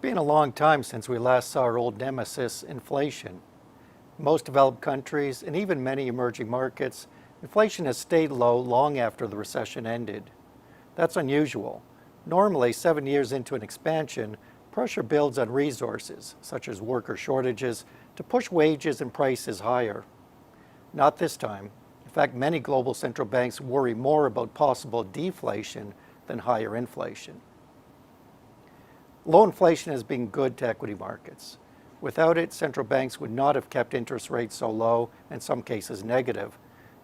been a long time since we last saw our old nemesis, inflation. In most developed countries, and even many emerging markets, inflation has stayed low long after the recession ended. That's unusual. Normally, 7 years into an expansion, pressure builds on resources, such as worker shortages, to push wages and prices higher. Not this time. In fact, many global central banks worry more about possible deflation than higher inflation. Low inflation has been good to equity markets. Without it, central banks would not have kept interest rates so low, in some cases negative.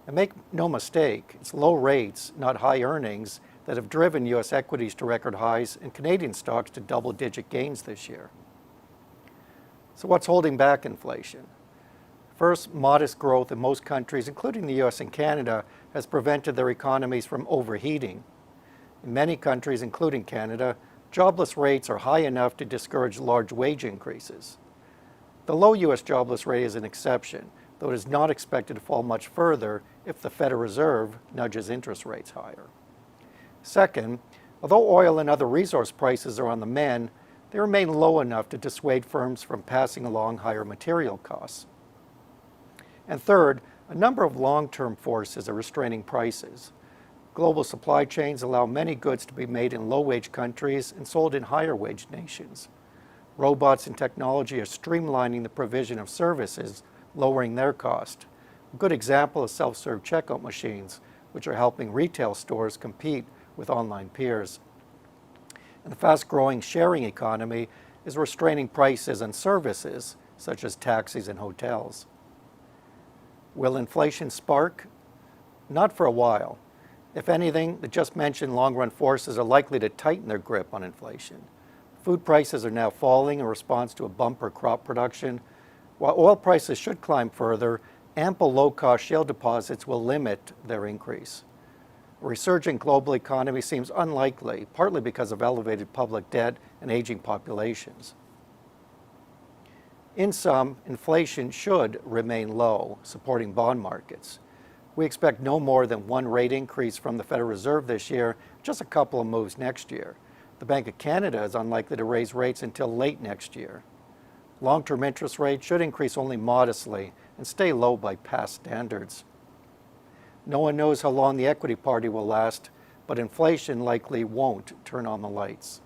And make no mistake, it's low rates, not high earnings, that have driven U.S. equities to record highs and Canadian stocks to double-digit gains this year. So what's holding back inflation? First, modest growth in most countries, including the U.S. and Canada, has prevented their economies from overheating. In many countries, including Canada, jobless rates are high enough to discourage large wage increases. The low U.S. jobless rate is an exception, though it is not expected to fall much further if the Federal Reserve nudges interest rates higher. Second, although oil and other resource prices are on the mend, they remain low enough to dissuade firms from passing along higher material costs. And third, a number of long-term forces are restraining prices. Global supply chains allow many goods to be made in low-wage countries and sold in higher-wage nations. Robots and technology are streamlining the provision of services, lowering their cost. A good example is self-serve checkout machines, which are helping retail stores compete with online peers. And the fast-growing sharing economy is restraining prices on services, such as taxis and hotels. Will inflation spark? Not for a while. If anything, the just mentioned long-run forces are likely to tighten their grip on inflation. Food prices are now falling in response to a bumper crop production. While oil prices should climb further, ample low-cost shale deposits will limit their increase. A resurgent global economy seems unlikely, partly because of elevated public debt and aging populations. In sum, inflation should remain low, supporting bond markets. We expect no more than one rate increase from the Federal Reserve this year, just a couple of moves next year. The Bank of Canada is unlikely to raise rates until late next year. Long-term interest rates should increase only modestly and stay low by past standards. No one knows how long the equity party will last, but inflation likely won't turn on the lights.